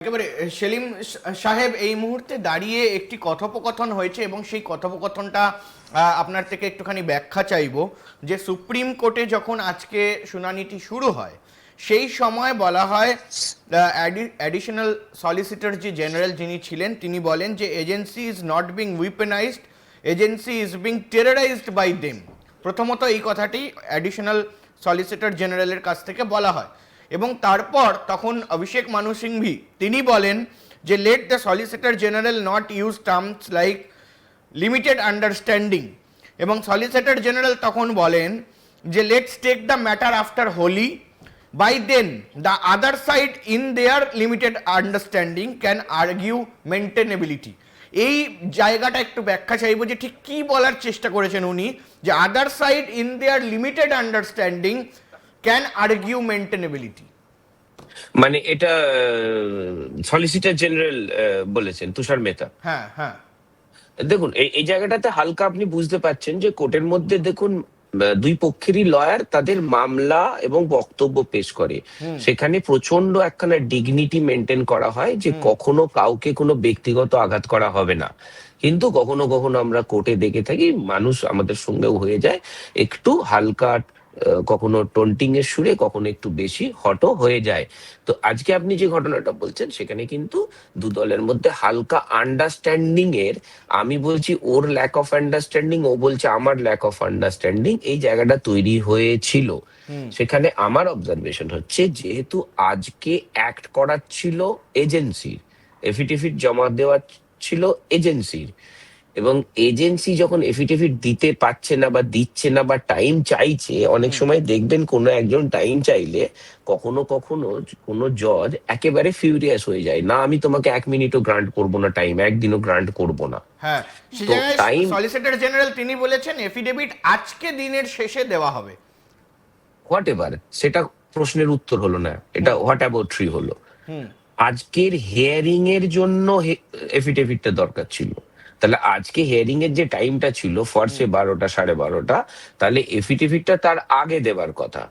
একেবারে সেলিম সাহেব, এই মুহূর্তে দাঁড়িয়ে একটি কথোপকথন হয়েছে এবং সেই কথোপকথনটা আপনার থেকে একটুখানি ব্যাখ্যা চাইবো। যে সুপ্রিম কোর্টে যখন আজকে শুনানিটি শুরু হয় সেই সময় বলা হয়, অ্যাডিশনাল সলিসিটর যে জেনারেল যিনি ছিলেন তিনি বলেন যে agency is not being weaponized, agency is being terrorized by them. প্রথমত এই কথাটি অ্যাডিশনাল সলিসিটর জেনারেলের কাছ থেকে বলা হয় এবং তারপর তখন অভিষেক মানু সিংভি তিনি বলেন যে let the solicitor general not use terms like limited understanding, এবং সলিসিটর জেনারেল তখন বলেন যে let's take the matter after Holi, by then the other side in their limited understanding can argue maintainability. এই জায়গাটা একটু ব্যাখ্যা চাইব যে ঠিক কী বলার চেষ্টা করেছেন উনি, যে আদার side in their limited understanding can argue maintainability. মানে এটা সলিসিটর জেনারেল বলেছেন তুষার মেহতা। হ্যাঁ হ্যাঁ, দেখুন এই জায়গাটাতে হালকা আপনি বুঝতে পারছেন যে কোর্টের মধ্যে দেখুন দুই পক্ষেরই লয়ার তাদের মামলা এবং বক্তব্য পেশ করে, সেখানে প্রচন্ড একখানা ডিগনিটি মেনটেন করা হয় যে কখনো কাউকে কোনো ব্যক্তিগত আঘাত করা হবে না। কিন্তু কখনো কখনো আমরা কোর্টে দেখে থাকি মানুষ আমাদের সঙ্গেও হয়ে যায় একটু হালকা, কখনো টোন্টিং এর সুরে, কখনো একটু বেশি হটও হয়ে যায়। তো আজকে আপনি যে ঘটনাটা বলছেন সেখানে কিন্তু দু দলের মধ্যে হালকা আন্ডারস্ট্যান্ডিং এর, আমি বলছি ওর ল্যাক অফ আন্ডারস্ট্যান্ডিং, ও বলছে আমার ল্যাক অফ আন্ডারস্ট্যান্ডিং, এই জায়গাটা তৈরি হয়েছিল। সেখানে আমার অবজারভেশন হচ্ছে যেহেতু আজকে অ্যাক্ট করাচ্ছিল এজেন্সির, এফিডেভিট জমা দেওয়া ছিল এজেন্সির, এবং এজেন্সি যখন এফিডেভিট দিতে পারছে না বা দিচ্ছে না বা টাইম চাইছে, অনেক সময় দেখবেন কোনো একজন টাইম চাইলে কখনো কখনো কোনো জজ একেবারে ফিউরিয়াস হয়ে যায়, না আমি তোমাকে 1 মিনিটও গ্রান্ট করবো না টাইম, একদিনও গ্রান্ট করবো না। হ্যাঁ, সে তো জায়গায় টাইম, সলিসিটর জেনারেল তিনি বলেছেন এফিডেভিট আজকে দিনের শেষে দেওয়া হবে। হোয়াট এভার, সেটা প্রশ্নের উত্তর হলো না, এটা হোয়াট অ্যাবাউট্রি হলো। আজকের হিয়ারিং এর জন্য এফিডেভিটটা দরকার ছিল, তাহলে আজকে হিয়ারিং এর যে টাইমটা ছিল ফর্সে 12টা 12:30, তাহলে এফিডেভিটটা তার আগে দেবার কথা।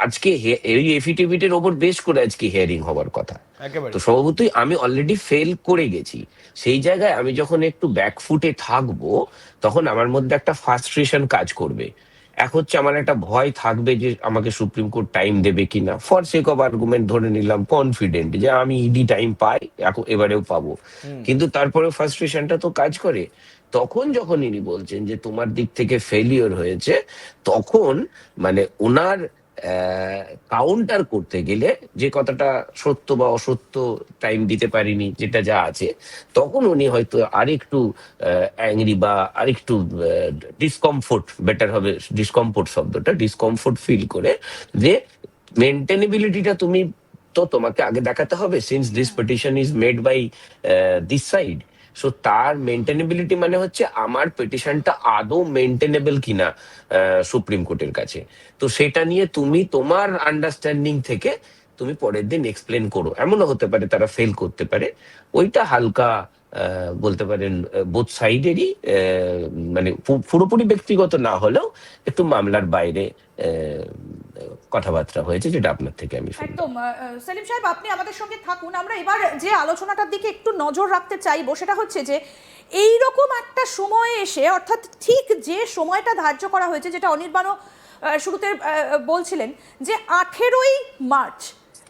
আজকে এই এফিডেভিটের ওপর বেশ করে আজকে হিয়ারিং হবার কথা। একেবারে তো স্বভাবতই আমি অলরেডি ফেল করে গেছি, সেই জায়গায় আমি যখন একটু ব্যাকফুটে থাকবো তখন আমার মধ্যে একটা ফ্রাস্ট্রেশন কাজ করবে। এক হচ্ছে আমার একটা ভয় থাকবে যে আমাকে সুপ্রিম কোর্ট টাইম দেবে কিনা, ফর সেক অফ আর্গুমেন্ট ধরে নিলাম কনফিডেন্ট যে আমি ইডি টাইম পাই, এখন এবারেও পাবো, কিন্তু তারপরে ফ্রাস্ট্রেশনটা তো কাজ করে। তখন যখন ইনি বলছেন যে তোমার দিক থেকে ফেলিওর হয়েছে, তখন মানে ওনার কাউন্টার করতে গেলে যে কথাটা সত্য বা অসত্য টাইম দিতে পারিনি যেটা যা আছে, তখন উনি হয়তো আরেকটু অ্যাংরি বা আরেকটু ডিসকমফোর্ট, বেটার হবে ডিসকমফোর্ট শব্দটা, ডিসকমফোর্ট ফিল করে যে মেনটেনেবিলিটিটা তুমি তো তোমাকে আগে দেখাতে হবে, since this petition is made by this side. So তার মেনটেনেবিলিটি মানে হচ্ছে আমার পিটিশনটা আদৌ মেনটেনেবল কিনা সুপ্রিম কোর্টের কাছে। তো সেটা নিয়ে তুমি তোমার আন্ডারস্ট্যান্ডিং থেকে তুমি পরের দিন এক্সপ্লেন করো। এমনও হতে পারে তারা ফেল করতে পারে, ওইটা হালকা বলতে পারেন বোথ সাইডেরই, মানে পুরোপুরি ব্যক্তিগত না হলেও একটু মামলার বাইরে কথাবার্তা হয়েছে, যেটা আপনার থেকে আমি শুনলাম। একদম। সেলিম সাহেব, আপনি আমাদের সঙ্গে থাকুন। আমরা এবার যে আলোচনাটার দিকে একটু নজর রাখতে চাইবো সেটা হচ্ছে যে এই রকম একটা সময়ে এসে, অর্থাৎ ঠিক যে সময়টা ধার্য করা হয়েছে, যেটা অনির্বাণও শুরুতে বলছিলেন যে 18ই মার্চ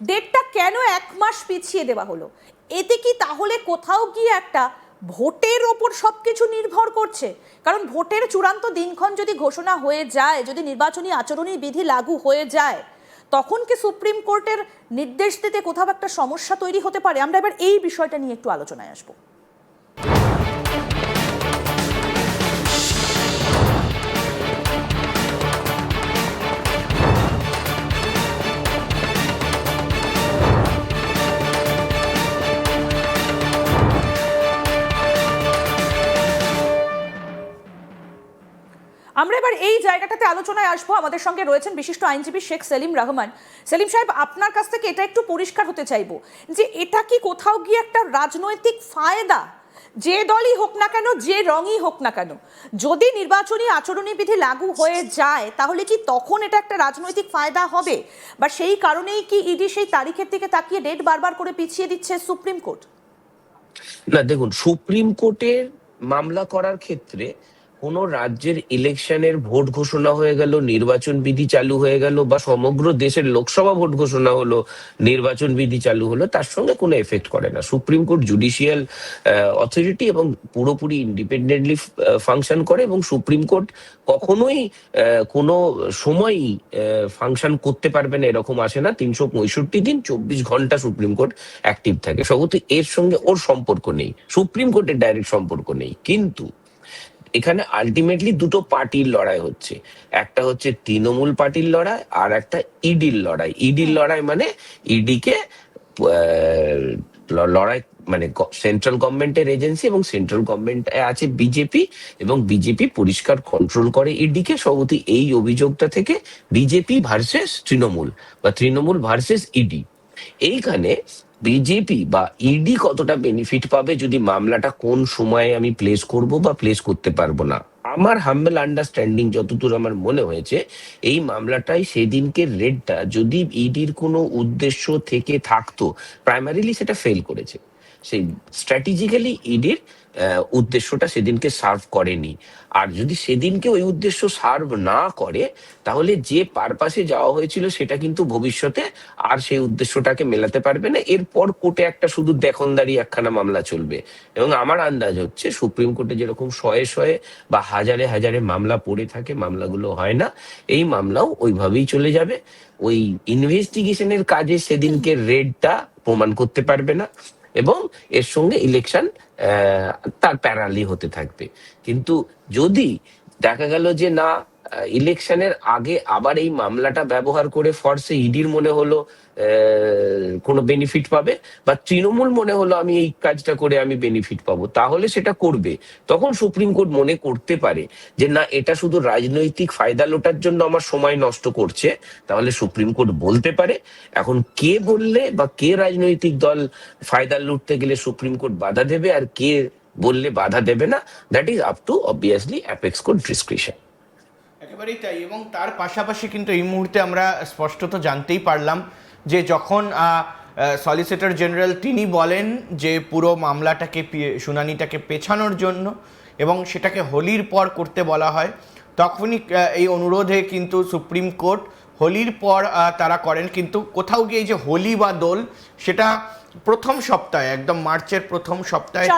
ডেটটা কেন 1 মাস পিছিয়ে দেওয়া হলো, এতে কি তাহলে কোথাও গিয়ে একটা ভোটের ওপর সব কিছু নির্ভর করছে? কারণ ভোটের চূড়ান্ত দিনক্ষণ যদি ঘোষণা হয়ে যায়, যদি নির্বাচনী আচরণী বিধি লাগু হয়ে যায়, তখন কি সুপ্রিম কোর্টের নির্দেশ দিতে কোথাও একটা সমস্যা তৈরি হতে পারে? আমরা এবার এই বিষয়টা নিয়ে একটু আলোচনায় আসবো। আমরা এবার এই জায়গাটাতে আলোচনায় আসবো। আমাদের সঙ্গে রয়েছেন বিশিষ্ট আইনজীবী শেখ সেলিম রহমান। সেলিম সাহেব, আপনার কাছ থেকে এটা একটু পরিষ্কার হতে চাইবো যে এটা কি কোথাও গিয়ে একটা রাজনৈতিক ফায়দা, যে দলই হোক না কেন, যে রঙই হোক না কেন, যদি নির্বাচনী আচরণী বিধি লাগু হয়ে যায় তাহলে কি তখন এটা একটা রাজনৈতিক ফায়দা হবে, বা সেই কারণেই কি ইডি সেই তারিখের দিকে তাকিয়ে ডেট বারবার করে পিছিয়ে দিচ্ছে সুপ্রিম কোর্ট? না দেখুন, সুপ্রিম কোর্টের মামলা করার ক্ষেত্রে কোন রাজ্যের ইলেকশনের ভোট ঘোষণা হয়ে গেল, নির্বাচন বিধি চালু হয়ে গেল, বা সমগ্র দেশের লোকসভা ভোট ঘোষণা হলো, নির্বাচন বিধি চালু হলো, তার সঙ্গে কোনো এফেক্ট করে না। সুপ্রিম কোর্ট জুডিশিয়াল অথরিটি এবং পুরোপুরি ইন্ডিপেন্ডেন্টলি ফাংশন করে, এবং সুপ্রিম কোর্ট কখনোই কোনো সময়ই ফাংশন করতে পারবে না এরকম আসে না। 365 দিন 24 ঘন্টা সুপ্রিম কোর্ট অ্যাক্টিভ থাকে। স্বগত এর সঙ্গে ওর সম্পর্ক নেই, সুপ্রিম কোর্টের ডাইরেক্ট সম্পর্ক নেই। কিন্তু এখানে আলটিমেটলি দুটো পার্টির লড়াই হচ্ছে, একটা হচ্ছে তৃণমূল পার্টির লড়াই, আর একটা ইডির লড়াই। ইডির লড়াই মানে ইডিকে লড়াই, মানে সেন্ট্রাল গভর্নমেন্টের এজেন্সি, এবং সেন্ট্রাল গভর্নমেন্টে আছে বিজেপি, এবং বিজেপি পরিষ্কার কন্ট্রোল করে ইডিকে। সবতি এই অভিযোগটা থেকে বিজেপি ভার্সেস তৃণমূল, বা তৃণমূল ভার্সেস ইডি। এইখানে বিজেপি বা ইডি কতটা বেনিফিট পাবে, যদি মামলাটা কোন সময়ে আমি প্লেস করব বা প্লেস করতে পারবো না, আমার হাম্বল আন্ডারস্ট্যান্ডিং যতদূর আমার মনে হয়েছে, এই মামলাটাই সেদিনকে রেডটা যদি ইডির কোনো উদ্দেশ্য থেকে থাকতো, প্রাইমারিলি সেটা ফেল করেছে। সেই স্ট্র্যাটেজিক্যালি ইডির উদ্দেশ্যটা সেদিনকে সার্ভ করেনি। আর যদি সেদিনকে ওই উদ্দেশ্য সার্ভ না করে, তাহলে যে পারপাসে যাওয়া হয়েছিল সেটা কিন্তু ভবিষ্যতে আর সেই উদ্দেশ্যটাকে মেলাতে পারবে না। এরপর কোর্টে একটা শুধু দেখনদারি একখানা মামলা চলবে, এবং আমার আন্দাজ হচ্ছে সুপ্রিম কোর্টে যেরকম শয়ে শয়ে বা হাজারে হাজারে মামলা পড়ে থাকে, মামলাগুলো হয় না, এই মামলাও ওইভাবেই চলে যাবে। ওই ইনভেস্টিগেশনের কাজে সেদিনকে রেডটা প্রমাণ করতে পারবে না, এবং এর সঙ্গে ইলেকশন তার প্যারালি হতে থাকবে। কিন্তু যদি দেখা গেল যে না, ইলেকশনের আগে আবার এই মামলাটা ব্যবহার করে ফর্সে ইডির মনে হলো কোনো বেনিফিট পাবে, বা তৃণমূল মনে হলো আমি এই কাজটা করে আমি বেনিফিট পাবো, তাহলে সেটা করবে। তখন সুপ্রিম কোর্ট মনে করতে পারে যে না, এটা শুধু রাজনৈতিক ফায়দা লোটার জন্য আমার সময় নষ্ট করছে, তাহলে সুপ্রিম কোর্ট বলতে পারে। এখন কে বললে বা কে রাজনৈতিক দল ফায়দা লুটতে গেলে সুপ্রিম কোর্ট বাধা দেবে, আর কে বললে বাধা দেবে না, that is up to obviously apex court description. একেবারেই তাই। এবং তার পাশাপাশি কিন্তু এই মুহূর্তে আমরা স্পষ্টত জানতেই পারলাম যে যখন সলিসিটর জেনারেল তিনি বলেন যে পুরো মামলাটাকে শুনানিটাকে পেছানোর জন্য এবং সেটাকে হোলির পর করতে বলা হয়, তখনই এই অনুরোধে কিন্তু সুপ্রিম কোর্ট হোলির পর তারা করেন। কিন্তু কোথাও গিয়ে এই যে হোলি বা দোল, সেটা প্রথম সপ্তাহে, একদম মার্চের প্রথম সপ্তাহে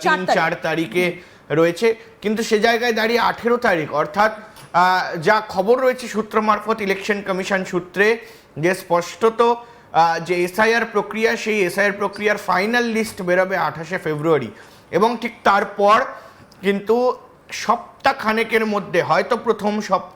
3-4 তারিখে রয়েছে। কিন্তু সে জায়গায় দাঁড়িয়ে 18 তারিখ, অর্থাৎ যা খবর রয়েছে সূত্র মারফত ইলেকশন কমিশন সূত্রে, যে স্পষ্টত যে এসআইআর প্রক্রিয়া, সেই এসআইআর প্রক্রিয়ার ফাইনাল লিস্ট বেরোবে 28শে ফেব্রুয়ারি, এবং ঠিক তারপর কিন্তু সপ্তাহ খানেকের মধ্যে, হয়তো প্রথম সপ্তাহ